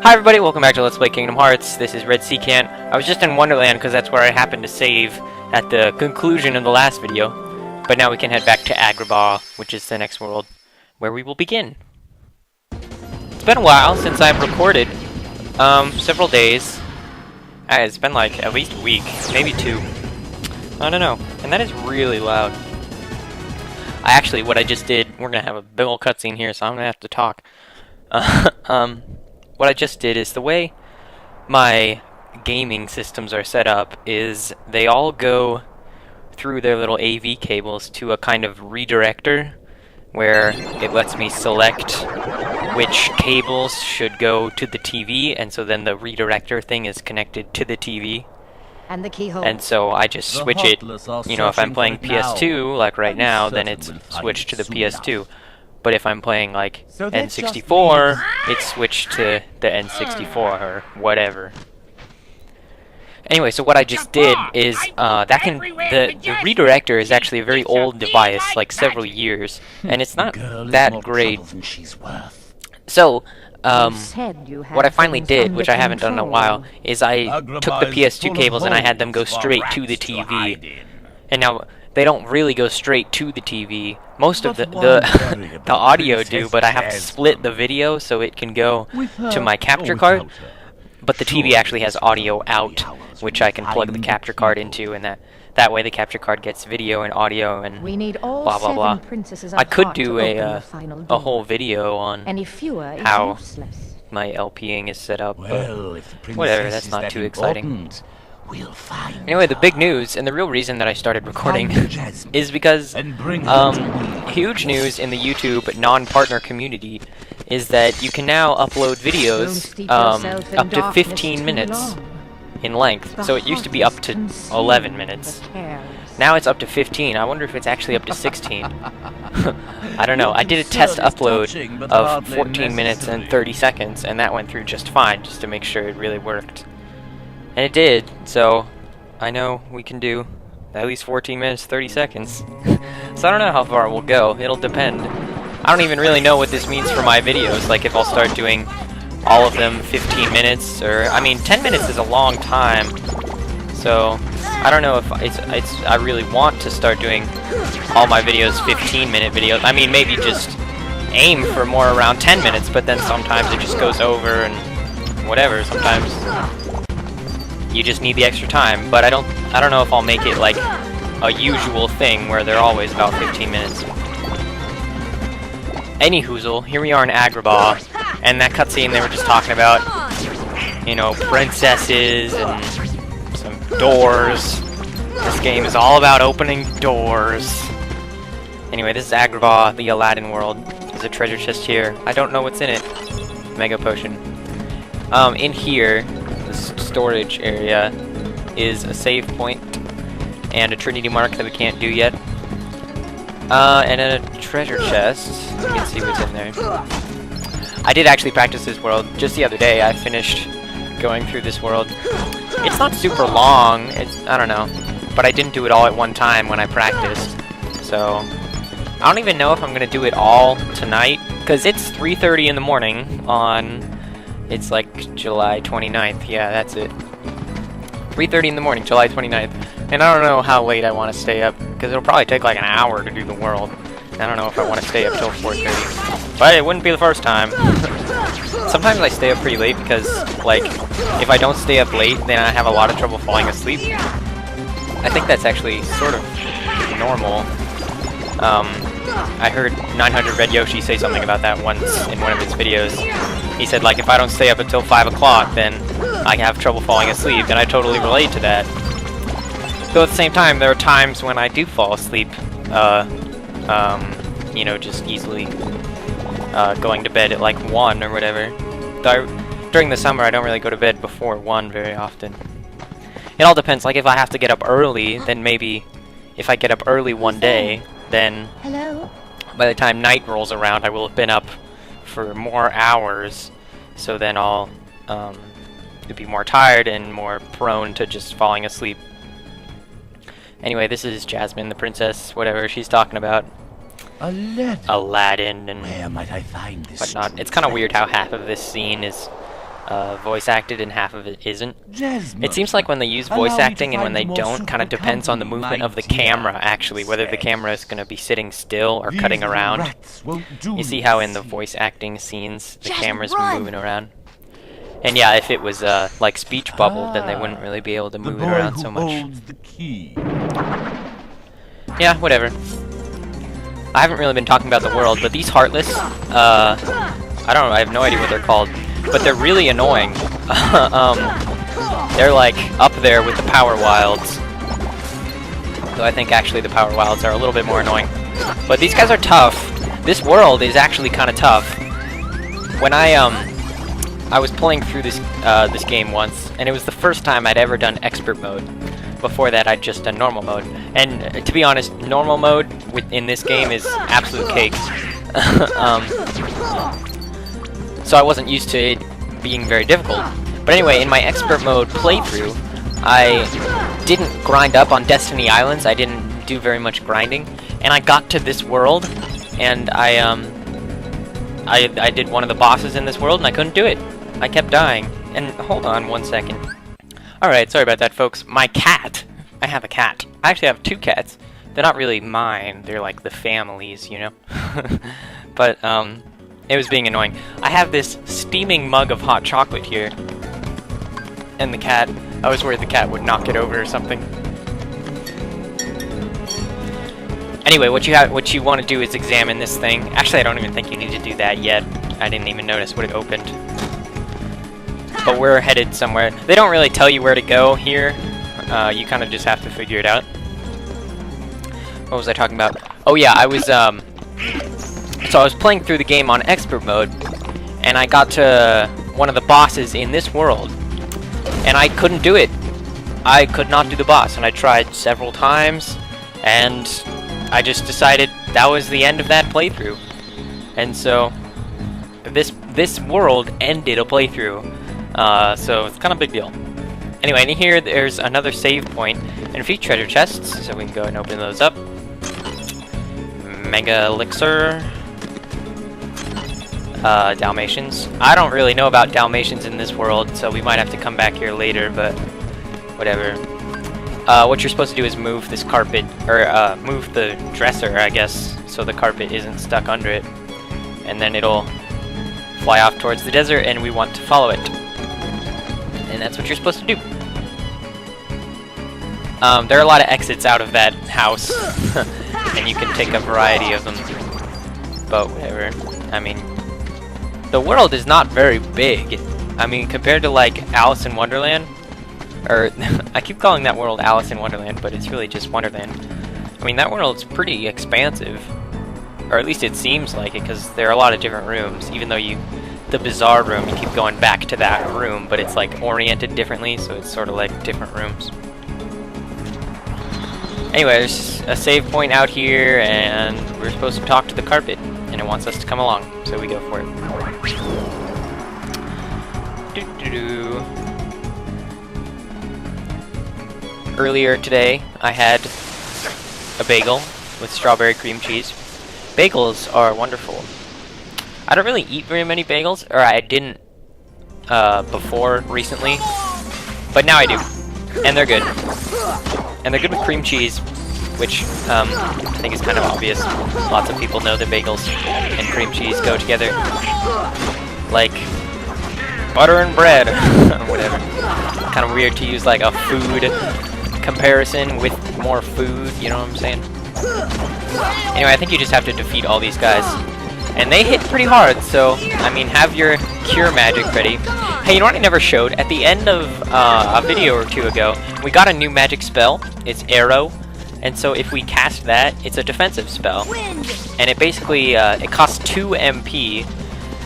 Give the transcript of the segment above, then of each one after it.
Hi everybody, welcome back to Let's Play Kingdom Hearts. This is Redsecant. I was just in Wonderland because that's where I happened to save at the conclusion of the last video. But now we can head back to Agrabah, which is the next world, where we will begin. It's been a while since I've recorded, several days. It's been like at least a week, maybe two. I don't know, and that is really loud. What I just did, we're gonna have a big ol' cutscene here, so I'm gonna have to talk. What I just did is the way my gaming systems are set up is they all go through their little AV cables to a kind of redirector where it lets me select which cables should go to the TV, and so then the redirector thing is connected to the TV. And the keyhole. And so I just switch it, you know, if I'm playing PS2, like right now, then it's switched to the PS2. But if I'm playing like N64, it's switched to the N64 or whatever. Anyway, so what I just did is the redirector is actually a very old device, like several years, and it's not that great. So what I finally did, which I haven't done in a while, is I took the PS2 cables and I had them go straight to the TV. And now they don't really go straight to the TV. Most of the audio do, but I have to split the video so it can go to my capture card. But the TV actually has audio out, which I can plug the capture card into, and that way the capture card gets video and audio and blah blah blah. I could do a whole video on how my LPing is set up, but whatever, that's not too exciting. Anyway, the big news, and the real reason that I started recording, is because huge news in the YouTube non-partner community is that you can now upload videos up to 15 minutes in length. So it used to be up to 11 minutes. Now it's up to 15. I wonder if it's actually up to 16. I don't know. I did a test upload of 14 minutes and 30 seconds, and that went through just fine, just to make sure it really worked. And it did, so I know we can do at least 14 minutes, 30 seconds. So I don't know how far we'll go. It'll depend. I don't even really know what this means for my videos, like if I'll start doing all of them 15 minutes, or, I mean, 10 minutes is a long time. So I don't know if I really want to start doing all my videos 15-minute videos. I mean, maybe just aim for more around 10 minutes, but then sometimes it just goes over and whatever. Sometimes you just need the extra time, but I don't know if I'll make it like a usual thing where they're always about 15 minutes. Anyhoozle, here we are in Agrabah, and that cutscene they were just talking about, you know, princesses and some doors. This game is all about opening doors. Anyway, this is Agrabah, the Aladdin world. There's a treasure chest here. I don't know what's in it. Mega potion. In here, storage area is a save point and a Trinity mark that we can't do yet, and a treasure chest. You can see what's in there. I did actually practice this world just the other day. I finished going through this world. It's not super long, I don't know, but I didn't do it all at one time when I practiced, so I don't even know if I'm gonna do it all tonight, because it's 3:30 in the morning on, it's like July 29th, yeah, that's it. 3:30 in the morning, July 29th. And I don't know how late I want to stay up, because it'll probably take like an hour to do the world. I don't know if I want to stay up till 4:30. But it wouldn't be the first time. Sometimes I stay up pretty late because, like, if I don't stay up late, then I have a lot of trouble falling asleep. I think that's actually sort of normal. I heard 900 Red Yoshi say something about that once in one of his videos. He said, like, if I don't stay up until 5 o'clock, then I have trouble falling asleep, and I totally relate to that. Though at the same time, there are times when I do fall asleep, you know, just easily going to bed at like 1 or whatever. During the summer, I don't really go to bed before 1 very often. It all depends, like if I have to get up early, then maybe if I get up early one day, then by the time night rolls around, I will have been up for more hours, so then I'll be more tired and more prone to just falling asleep. Anyway, this is Jasmine, the princess, whatever she's talking about. Aladdin and where might I find this whatnot. It's kind of weird how half of this scene is voice acted and half of it isn't. It seems like when they use voice acting and when they don't, kind of depends on the movement of the camera, actually, whether the camera is going to be sitting still or cutting around. You see how in the voice acting scenes, the camera's moving around? And yeah, if it was like speech bubble, then they wouldn't really be able to move it around so much. Yeah, whatever. I haven't really been talking about the world, but these Heartless, I don't know, I have no idea what they're called, but they're really annoying. They're like up there with the Power Wilds. Though I think actually the Power Wilds are a little bit more annoying. But these guys are tough. This world is actually kind of tough. When I was playing through this this game once, and it was the first time I'd ever done expert mode. Before that, I'd just done normal mode. And to be honest, normal mode in this game is absolute cake. So I wasn't used to it being very difficult. But anyway, in my expert mode playthrough, I didn't grind up on Destiny Islands. I didn't do very much grinding, and I got to this world, and I did one of the bosses in this world, and I couldn't do it. I kept dying. And hold on one second. Alright, sorry about that, folks. My cat. I have a cat. I actually have 2 cats. They're not really mine. They're like the family's, you know? But, it was being annoying. I have this steaming mug of hot chocolate here. And the cat. I was worried the cat would knock it over or something. Anyway, what you want to do is examine this thing. Actually, I don't even think you need to do that yet. I didn't even notice when it opened. But we're headed somewhere. They don't really tell you where to go here. You kind of just have to figure it out. What was I talking about? Oh yeah, I was so I was playing through the game on expert mode, and I got to one of the bosses in this world, and I couldn't do it. I could not do the boss, and I tried several times, and I just decided that was the end of that playthrough. And so this world ended a playthrough. So it's kind of a big deal. Anyway, in here there's another save point and a few treasure chests, so we can go and open those up. Mega Elixir. Dalmatians. I don't really know about Dalmatians in this world, so we might have to come back here later, but whatever. What you're supposed to do is move this carpet, or move the dresser, I guess, so the carpet isn't stuck under it. And then it'll fly off towards the desert, and we want to follow it. And that's what you're supposed to do. There are a lot of exits out of that house, and you can take a variety of them. But whatever. I mean, the world is not very big. I mean, compared to like Alice in Wonderland, or I keep calling that world Alice in Wonderland, but it's really just Wonderland. I mean, that world's pretty expansive, or at least it seems like it, because there are a lot of different rooms. Even though the bizarre room, you keep going back to that room, but it's like oriented differently, so it's sort of like different rooms. Anyway, there's a save point out here, and we're supposed to talk to the carpet, and it wants us to come along, so we go for it. Doo-doo-doo. Earlier today, I had a bagel with strawberry cream cheese. Bagels are wonderful. I don't really eat very many bagels, or I didn't before recently, but now I do, and they're good. And they're good with cream cheese, which I think is kind of obvious. Lots of people know that bagels and cream cheese go together, like butter and bread, or whatever. Kind of weird to use like a food comparison with more food, you know what I'm saying? Anyway, I think you just have to defeat all these guys. And they hit pretty hard, so, I mean, have your cure magic ready. Hey, you know what I never showed? At the end of a video or two ago, we got a new magic spell. It's Arrow. And so if we cast that, it's a defensive spell. And it basically, it costs 2 MP,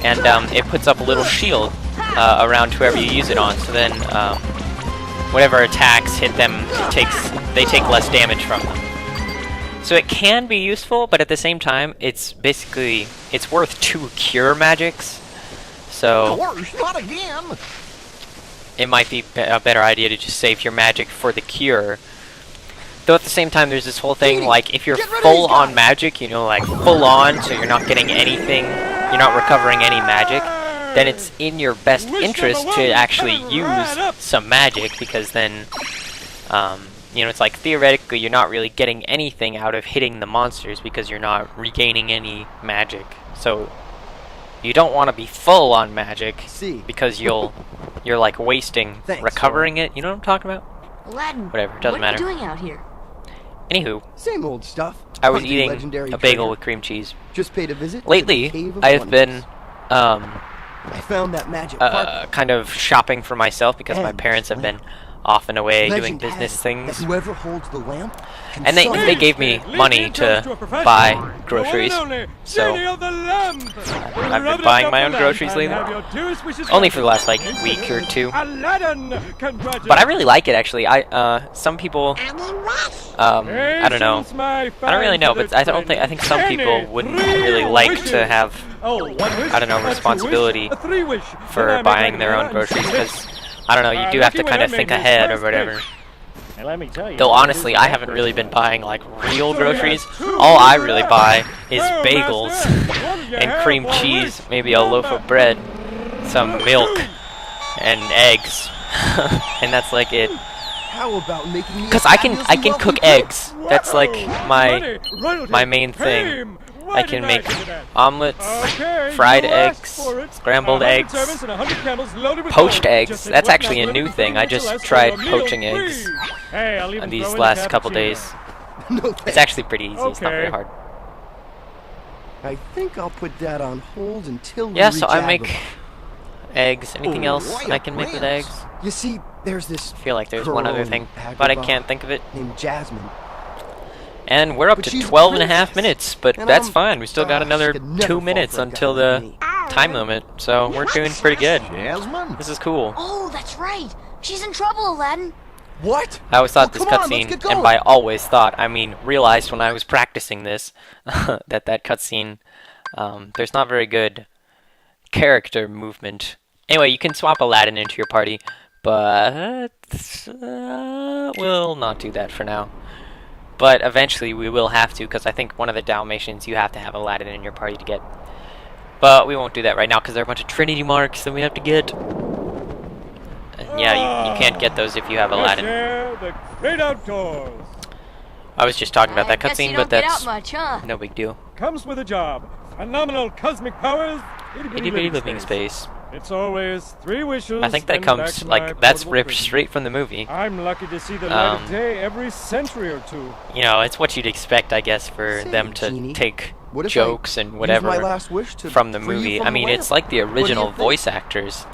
and it puts up a little shield around whoever you use it on. So then, whatever attacks hit them, they take less damage from them. So it can be useful, but at the same time, it's basically, it's worth 2 cure magics. So not again. It might be a better idea to just save your magic for the cure. Though at the same time, there's this whole thing, like, if you're full on magic, you know, like, full on, so you're not getting anything, you're not recovering any magic, then it's in your best interest to actually use some magic, because then, you know, it's like theoretically you're not really getting anything out of hitting the monsters because you're not regaining any magic. So you don't want to be full on magic because you're like wasting recovering it. You know what I'm talking about? Aladdin, whatever, doesn't matter. What are you doing out here? Anywho, same old stuff. I was eating a bagel with cream cheese. Just paid a visit. Lately, I've been I found that magic kind of shopping for myself because my parents have been off and away doing business things. Whoever holds the lamp, and they gave me money to buy groceries, so I've been buying my own groceries lately. Only for the last like week or two. But I really like it actually. Some people, I don't know. I don't really know, but I think some people wouldn't really like to have, I don't know, responsibility for buying their own groceries, because I don't know, you do have to kind of think ahead or whatever. Though honestly, I haven't really been buying like real groceries. All I really buy is bagels and cream cheese, maybe a loaf of bread, some milk, and eggs, and that's like it. Because I can cook eggs. That's like my main thing. I can make omelets, fried eggs, scrambled eggs, poached eggs. That's actually a new thing. I just tried poaching eggs these last couple days. It's actually pretty easy. It's not very hard. I think I'll put that on hold until we yeah, so reach I make Agrabah. eggs. Anything else I can make with eggs? You see, there's this I feel like there's one other thing, but I can't think of it. Named Jasmine. And we're up to 12.5 minutes, but that's fine. We still got another 2 minutes until the time limit, so we're doing pretty good. Jasmine? This is cool. Oh, that's right. She's in trouble, Aladdin. What? I always thought this Come on, let's cutscene, get going. and by always thought, I mean realized when I was practicing this, that cutscene, there's not very good character movement. Anyway, you can swap Aladdin into your party, but we'll not do that for now. But eventually we will have to, because I think one of the Dalmatians you have to have Aladdin in your party to get. But we won't do that right now because there are a bunch of Trinity marks that we have to get. And yeah, you can't get those if you have Aladdin. The great outdoors I was just talking about that Guess you cutscene, don't but get that's out much, huh? no big deal. comes with a job. Phenomenal cosmic powers. Itty bitty living space. It's always 3 wishes. I think that and back comes to my like that's portable ripped prison. straight from the movie. I'm lucky to see the light of day every century or two. You know, it's what you'd expect, I guess, for them to Genie, take what if jokes I and use whatever my last wish to from the free you movie. from I the mean, lamp? it's like the What do you original think? voice actors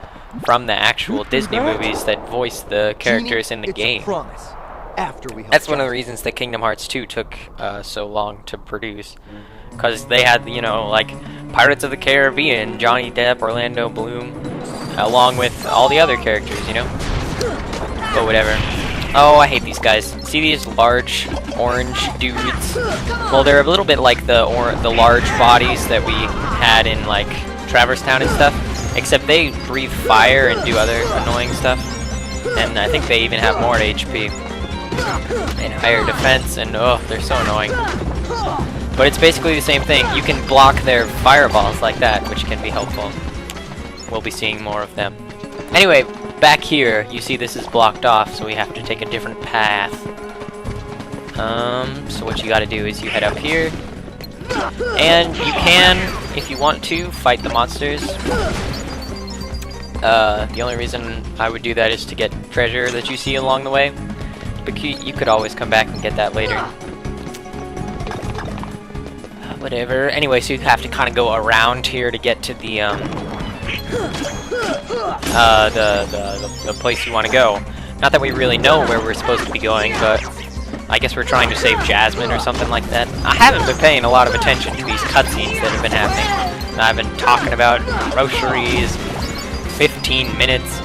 from the actual Disney movies that voice the characters in the Genie, game. It's a promise. After we help That's one of the Jasmine. reasons that Kingdom Hearts 2 took so long to produce. Because they had, you know, like Pirates of the Caribbean, Johnny Depp, Orlando Bloom, along with all the other characters, you know? But whatever. Oh, I hate these guys. See these large orange dudes? Well, they're a little bit like the large bodies that we had in, like, Traverse Town and stuff. Except they breathe fire and do other annoying stuff. And I think they even have more HP. And higher defense, and oh, they're so annoying. But it's basically the same thing. You can block their fireballs like that, which can be helpful. We'll be seeing more of them. Anyway, back here, you see this is blocked off, so we have to take a different path. So what you gotta do is you head up here. And you can, if you want to, fight the monsters. The only reason I would do that is to get treasure that you see along the way. But you could always come back and get that later. Whatever. Anyway, so you have to kind of go around here to get to the place you want to go. Not that we really know where we're supposed to be going, but I guess we're trying to save Jasmine or something like that. I haven't been paying a lot of attention to these cutscenes that have been happening. I've been talking about groceries, 15 minutes,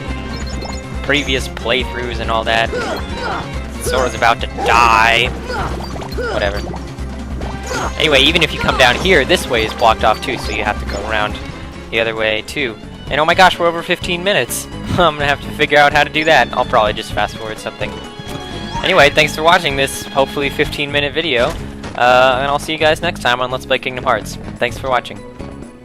previous playthroughs and all that. Sora's about to die. Whatever. Anyway, even if you come down here, this way is blocked off too, so you have to go around the other way too. And oh my gosh, we're over 15 minutes. I'm gonna have to figure out how to do that. I'll probably just fast forward something. Anyway, thanks for watching this hopefully 15-minute video. And I'll see you guys next time on Let's Play Kingdom Hearts. Thanks for watching.